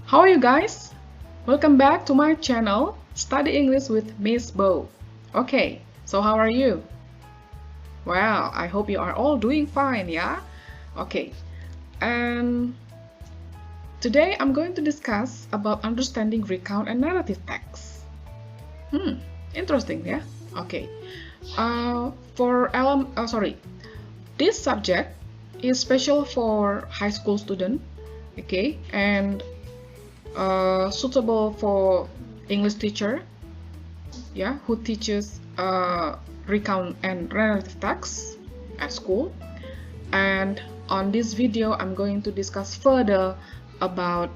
How are you guys? Welcome back to my channel, Study English with Miss Bo. Okay, so how are you? Well, I hope you are all doing fine, yeah? Okay, and today I'm going to discuss about understanding recount and narrative text. Interesting, yeah? Okay. This subject is special for high school student, okay, and suitable for English teacher, yeah, who teaches recount and narrative text at school. And on this video, I'm going to discuss further about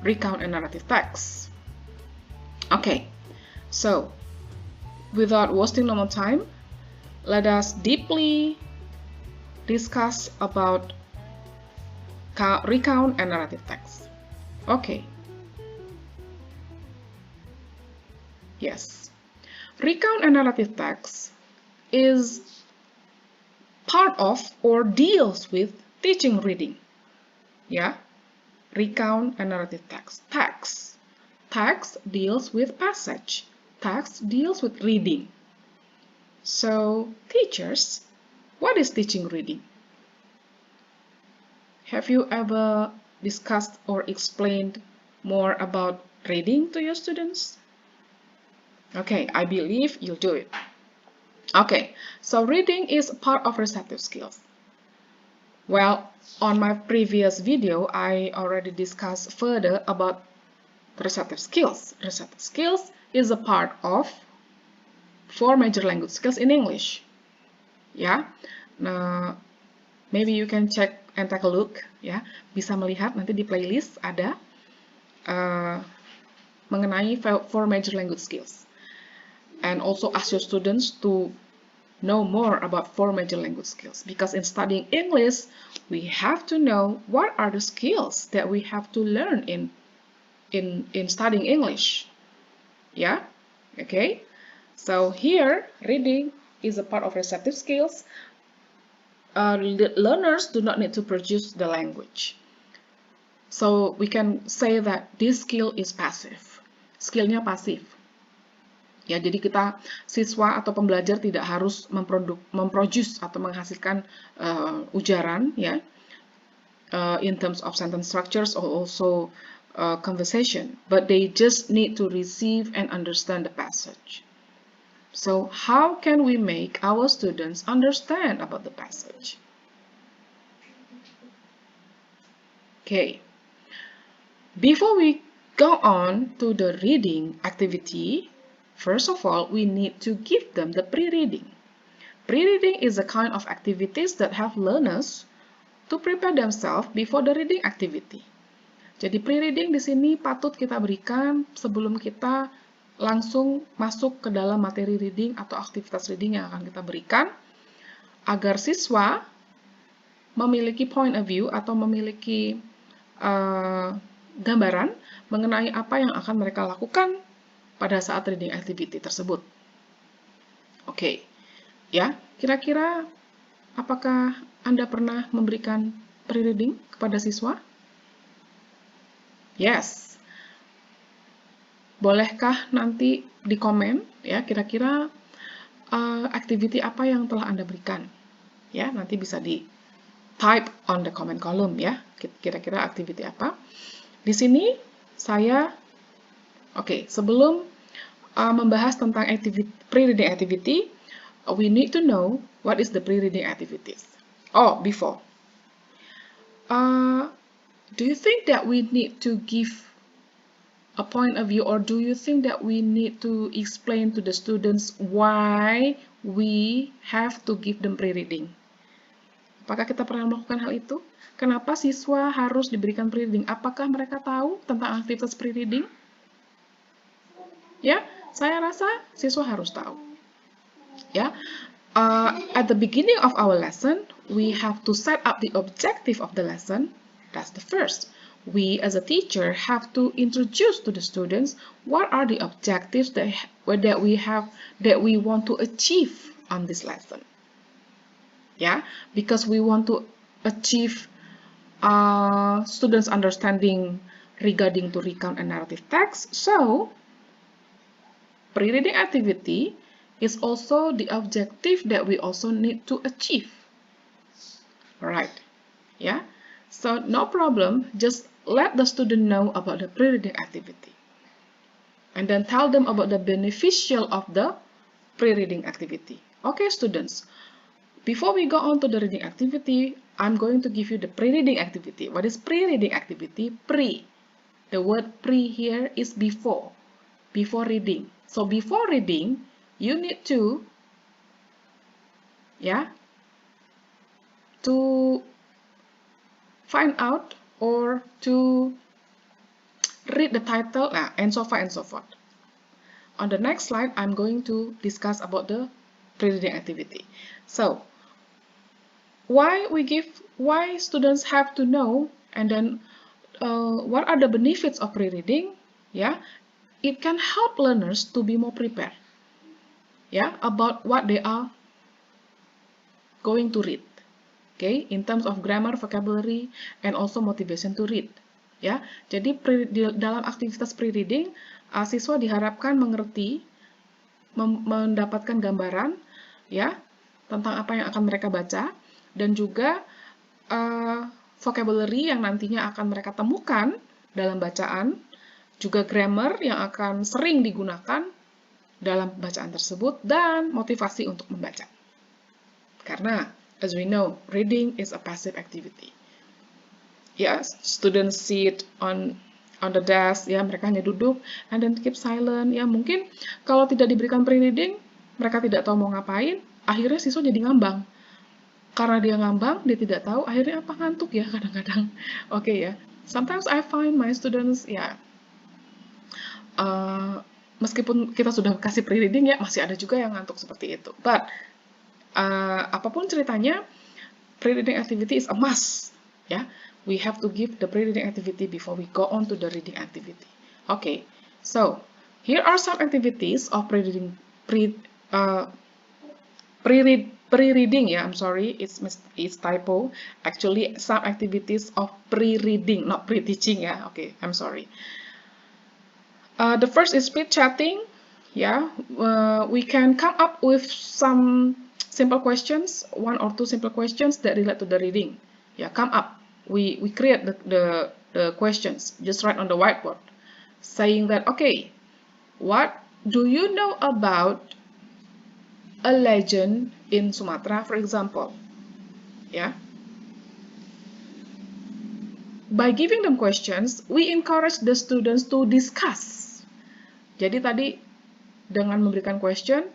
recount and narrative text. Okay, so without wasting no more time, let us deeply discuss about recount and narrative text. Okay. Yes. Recount and narrative text is part of or deals with teaching reading. Yeah. Recount and narrative text. Text deals with passage. Text deals with reading. So, teachers, what is teaching reading? Have you ever discussed or explained more about reading to your students? Okay, I believe you'll do it. Okay, so reading is part of receptive skills. Well, on my previous video, I already discussed further about receptive skills. Receptive skills is a part of 4 major language skills in English. Ya, nah, maybe you can check and take a look. Ya, bisa melihat nanti di playlist ada mengenai 4 major language skills. And also ask your students to know more about 4 major language skills, because in studying English we have to know what are the skills that we have to learn in studying English. Yeah, okay, so here reading is a part of receptive skills. The learners do not need to produce the language, so we can say that this skill is passive. Skillnya pasif. Ya, jadi kita siswa atau pembelajar tidak harus memproduce atau menghasilkan ujaran, ya, in terms of sentence structures or also conversation, but they just need to receive and understand the passage. So, how can we make our students understand about the passage? Okay. Before we go on to the reading activity, first of all, we need to give them the pre-reading. Pre-reading is a kind of activities that help learners to prepare themselves before the reading activity. Jadi pre-reading di sini patut kita berikan sebelum kita langsung masuk ke dalam materi reading atau aktivitas reading yang akan kita berikan, agar siswa memiliki point of view atau memiliki gambaran mengenai apa yang akan mereka lakukan pada saat reading activity tersebut. Oke, ya, kira-kira apakah Anda pernah memberikan pre-reading kepada siswa? Yes. Bolehkah nanti di komen, ya, kira-kira activity apa yang telah Anda berikan? Ya, nanti bisa di type on the comment column, ya, kira-kira activity apa. Di sini saya, oke, sebelum membahas tentang pre-reading activity, we need to know what is the pre-reading activities. Oh, before. Do you think that we need to give a point of view, or do you think that we need to explain to the students why we have to give them pre-reading? Apakah kita pernah melakukan hal itu? Kenapa siswa harus diberikan pre-reading? Apakah mereka tahu tentang aktivitas pre-reading? Ya, saya rasa siswa harus tahu. Ya, at the beginning of our lesson, we have to set up the objective of the lesson. That's the first. We as a teacher have to introduce to the students what are the objectives that we want to achieve on this lesson. Yeah, because we want to achieve students understanding regarding to recount a narrative text. So, pre-reading activity is also the objective that we also need to achieve. Right? Yeah. So no problem. Just let the student know about the pre-reading activity, and then tell them about the beneficial of the pre-reading activity. Okay, students. Before we go on to the reading activity, I'm going to give you the pre-reading activity. What is pre-reading activity? Pre. The word pre here is before reading. So before reading, you need to, to find out or to read the title, and so forth. On the next slide, I'm going to discuss about the pre-reading activity. So, why students have to know, and then what are the benefits of pre-reading? It can help learners to be more prepared, about what they are going to read. Okay, in terms of grammar, vocabulary, and also motivation to read. Jadi dalam aktivitas pre-reading, siswa diharapkan mengerti, mendapatkan gambaran, tentang apa yang akan mereka baca, dan juga vocabulary yang nantinya akan mereka temukan dalam bacaan, juga grammar yang akan sering digunakan dalam bacaan tersebut, dan motivasi untuk membaca. Karena, as we know, reading is a passive activity. Students sit on the desk, mereka hanya duduk, and then keep silent. Mungkin kalau tidak diberikan pre-reading, mereka tidak tahu mau ngapain, akhirnya siswa jadi ngambang. Karena dia ngambang, dia tidak tahu, akhirnya apa, ngantuk kadang-kadang. Oke, sometimes I find my students, meskipun kita sudah kasih pre-reading, masih ada juga yang ngantuk seperti itu. But, apapun ceritanya, pre-reading activity is a must. We have to give the pre-reading activity before we go on to the reading activity. Okay, so here are some activities of pre-reading. Pre-reading, I'm sorry, it's typo. Actually, some activities of pre-reading, not pre-teaching. Okay, I'm sorry. The first is speed chatting. We can come up with some simple questions, 1 or 2 simple questions that relate to the reading. Come up. We create the questions. Just write on the whiteboard, saying that, okay, what do you know about a legend in Sumatra, for example? By giving them questions, we encourage the students to discuss. Jadi tadi dengan memberikan question,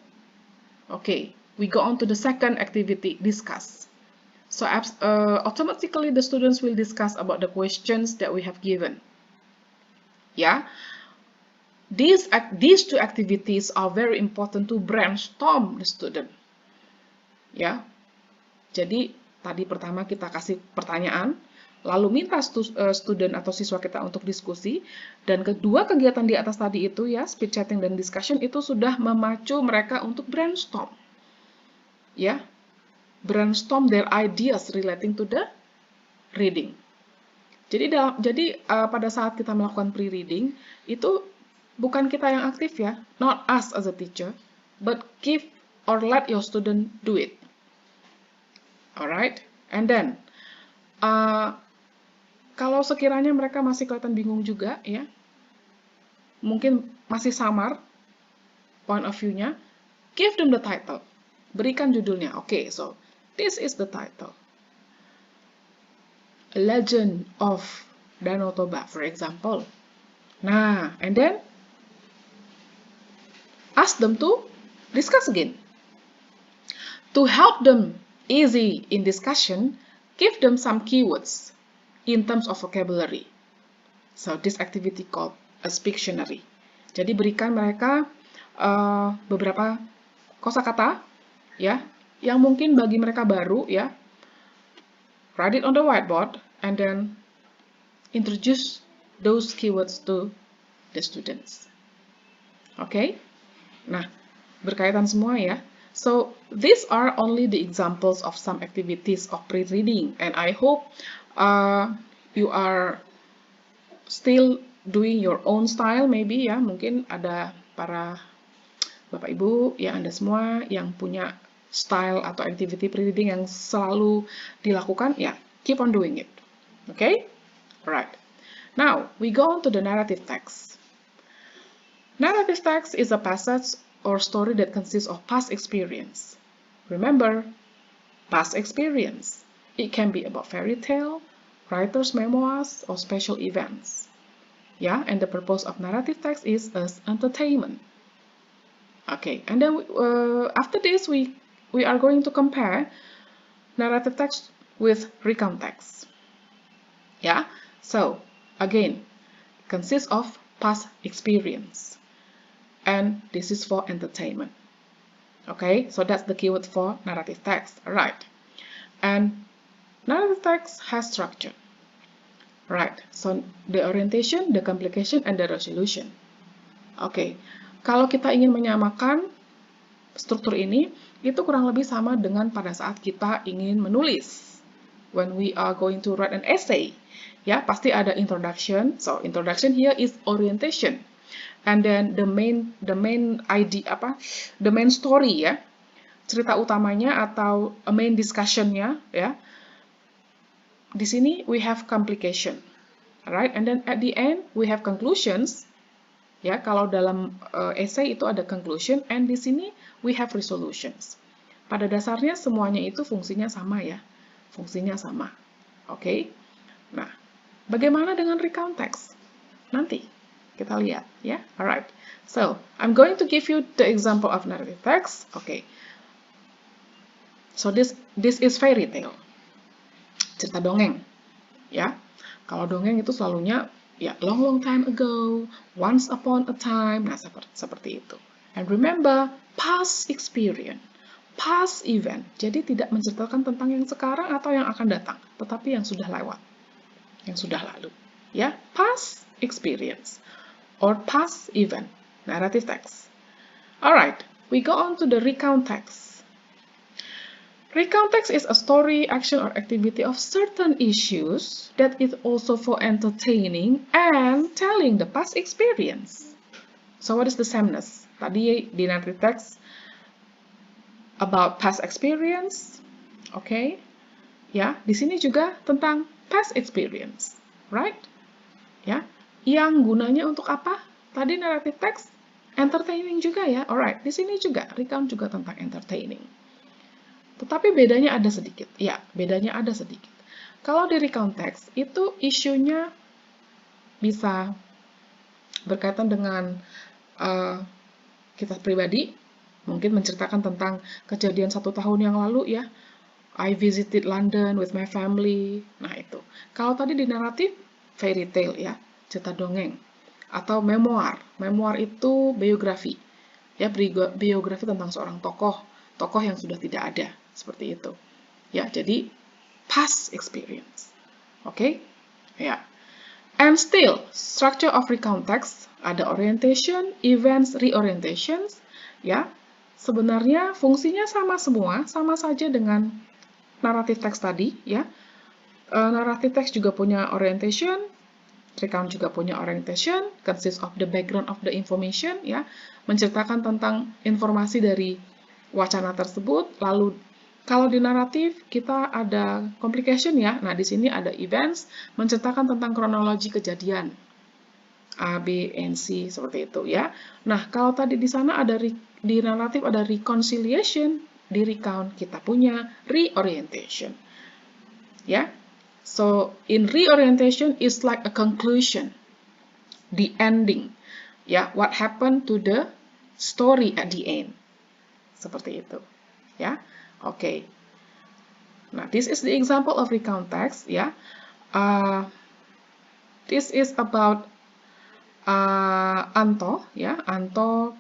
okay, we go on to the second activity, discuss. So automatically the students will discuss about the questions that we have given. These 2 activities are very important to brainstorm the student. Jadi tadi pertama kita kasih pertanyaan, lalu minta student atau siswa kita untuk diskusi, dan kedua kegiatan di atas tadi itu, speed chatting dan discussion, itu sudah memacu mereka untuk brainstorm. Brainstorm their ideas relating to the reading. Jadi pada saat kita melakukan pre-reading, itu bukan kita yang aktif, not us as a teacher, but give or let your student do it. Alright, and then kalau sekiranya mereka masih kelihatan bingung juga, mungkin masih samar point of view-nya, give them the title, berikan judulnya. Okay, so this is the title. A Legend of Danau Toba, for example. Nah, and then ask them to discuss again. To help them easy in discussion, give them some keywords in terms of vocabulary. So this activity called a Spictionary. Jadi berikan mereka beberapa kosakata, yang mungkin bagi mereka baru, write it on the whiteboard, and then introduce those keywords to the students. Okay? Nah, berkaitan semua So, these are only the examples of some activities of pre-reading, and I hope you are still doing your own style maybe ya, mungkin ada para Bapak Ibu ya, Anda semua yang punya style atau activity pre-reading yang selalu dilakukan, ya, keep on doing it. Okay? Alright. Now, we go on to the narrative text. Narrative text is a passage or story that consists of past experience. Remember, past experience. It can be about fairy tale, writer's memoirs, or special events. Yeah, and the purpose of narrative text is as entertainment. Okay, and then after this we are going to compare narrative text with recount text. Yeah, so again, consists of past experience, and this is for entertainment. Okay, so that's the keyword for narrative text. Alright, and narrative text has structure. Right, so the orientation, the complication, and the resolution. Okay, kalau kita ingin menyamakan struktur ini, itu kurang lebih sama dengan pada saat kita ingin menulis. When we are going to write an essay, ya pasti ada introduction. So introduction here is orientation, and then the main idea the main story ya, cerita utamanya atau a main discussionnya ya. Di sini we have complication, alright, and then at the end we have conclusions. Ya, kalau dalam essay itu ada conclusion, and di sini we have resolutions. Pada dasarnya semuanya itu fungsinya sama ya, fungsinya sama. Oke, nah, bagaimana dengan recount text? Nanti kita lihat ya. Alright, so I'm going to give you the example of narrative text. Okay, so this is fairy tale, cerita dongeng ya. Kalau dongeng itu selalunya ya long time ago, once upon a time, nah seperti itu. And remember, past experience, past event, jadi tidak menceritakan tentang yang sekarang atau yang akan datang, tetapi yang sudah lewat, yang sudah lalu. Ya, past experience or past event, narrative text. Alright, we go on to the recount text. Recount text is a story, action, or activity of certain issues that is also for entertaining and telling the past experience. So what is the sameness? Tadi di narrative text about past experience, okay? Ya, di sini juga tentang past experience, right? Ya, yang gunanya untuk apa? Tadi narrative text entertaining juga ya, alright. Di sini juga recount juga tentang entertaining. Tetapi bedanya ada sedikit. Ya, bedanya ada sedikit. Kalau di recount text, itu isunya bisa berkaitan dengan kita pribadi, mungkin menceritakan tentang kejadian 1 tahun yang lalu ya. I visited London with my family. Nah, itu. Kalau tadi di naratif, fairy tale ya, cerita dongeng. Atau memoir. Memoir itu biografi. Ya, biografi tentang seorang tokoh yang sudah tidak ada. Seperti itu. Ya, jadi past experience. Oke? Ya. And still, structure of recount text ada orientation, events, reorientations, ya. Sebenarnya fungsinya sama semua, sama saja dengan narrative text tadi, ya. Narrative text juga punya orientation, recount juga punya orientation, consists of the background of the information, ya. Menceritakan tentang informasi dari wacana tersebut, lalu kalau di naratif kita ada complication ya. Nah, di sini ada events menceritakan tentang kronologi kejadian A, B, and C seperti itu ya. Nah, kalau tadi di sana ada di naratif ada reconciliation, di recount kita punya reorientation. Ya. So, in reorientation is like a conclusion, the ending. Ya, what happened to the story at the end. Seperti itu. Ya. Okay. Now, this is the example of recount text, yeah. This is about Anto, yeah. Anto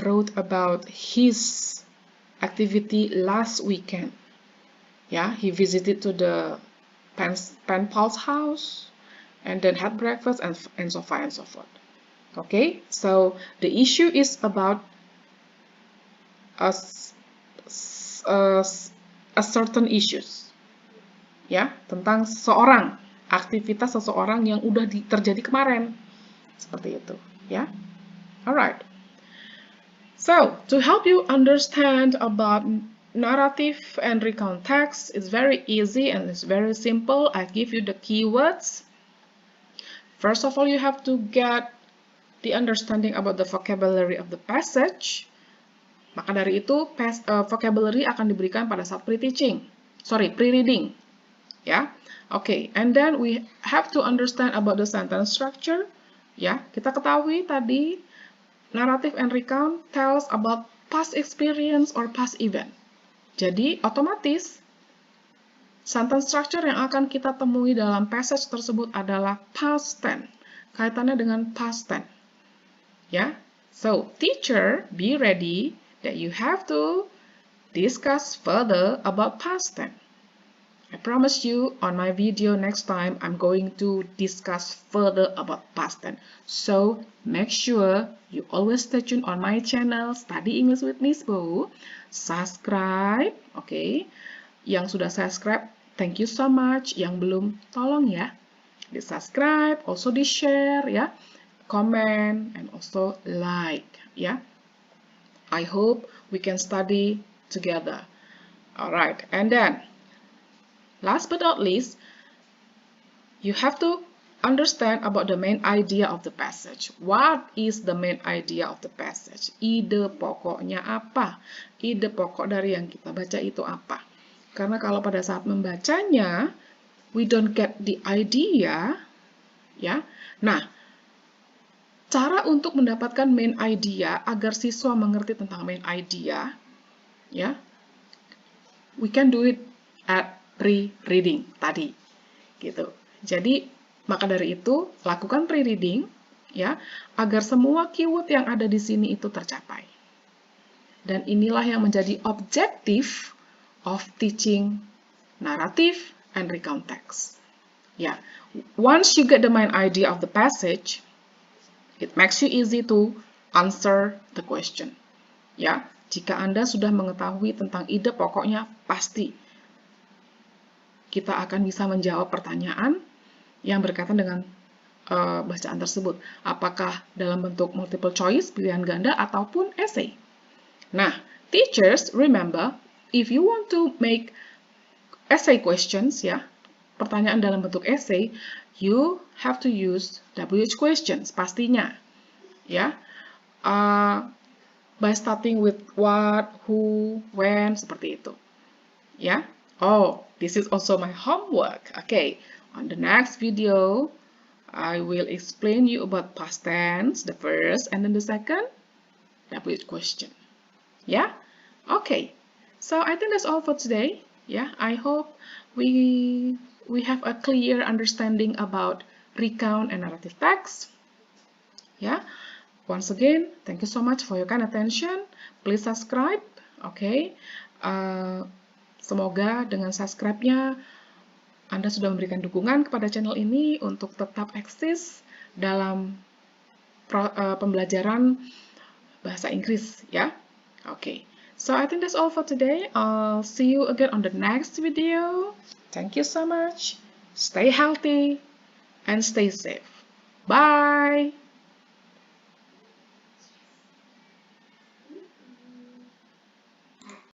wrote about his activity last weekend. Yeah, he visited to the pen pal's house and then had breakfast and so far and so forth. Okay, so the issue is about a certain issues, ya, tentang seorang aktivitas seseorang yang udah terjadi kemarin. Seperti itu, ya. Alright. So, to help you understand about narrative and recount text, it's very easy and it's very simple. I give you the keywords. First of all, you have to get the understanding about the vocabulary of the passage. Maka dari itu, vocabulary akan diberikan pada saat pre-reading. Ya, okay. And then we have to understand about the sentence structure. Ya, kita ketahui tadi narrative and recount tells about past experience or past event. Jadi, otomatis sentence structure yang akan kita temui dalam passage tersebut adalah past tense. Kaitannya dengan past tense. Ya, so teacher, be ready that you have to discuss further about past tense. I promise you on my video next time I'm going to discuss further about past tense. So make sure you always stay tuned on my channel Study English with Miss Bo. Subscribe, okay? Yang sudah subscribe, thank you so much. Yang belum, tolong ya di subscribe, also di share ya, comment, and also like ya. I hope we can study together. Alright, and then last but not least, you have to understand about the main idea of the passage. What is the main idea of the passage? Ide pokoknya apa? Ide pokok dari yang kita baca itu apa? Karena kalau pada saat membacanya, we don't get the idea, ya. Nah, cara untuk mendapatkan main idea agar siswa mengerti tentang main idea, ya, we can do it at pre-reading tadi, gitu. Jadi, maka dari itu, lakukan pre-reading, ya, agar semua keyword yang ada di sini itu tercapai. Dan inilah yang menjadi objektif of teaching narrative and recount text. Ya, once you get the main idea of the passage, it makes you easy to answer the question. Ya, jika Anda sudah mengetahui tentang ide pokoknya, pasti kita akan bisa menjawab pertanyaan yang berkaitan dengan bacaan tersebut. Apakah dalam bentuk multiple choice, pilihan ganda, ataupun essay. Nah, teachers, remember, if you want to make essay questions, ya, pertanyaan dalam bentuk essay, you have to use WH questions, pastinya. Ya, by starting with what, who, when, seperti itu. Ya. Oh, this is also my homework. Okay, on the next video, I will explain you about past tense, the first and then the second WH question. Yeah? Okay. So I think that's all for today. Yeah, I hope we have a clear understanding about recount and narrative text. Yeah. Once again, thank you so much for your kind attention. Please subscribe. Okay. Semoga dengan subscribe-nya Anda sudah memberikan dukungan kepada channel ini untuk tetap eksis dalam pembelajaran bahasa Inggris, ya. Okay. So I think that's all for today. I'll see you again on the next video. Thank you so much. Stay healthy and stay safe. Bye.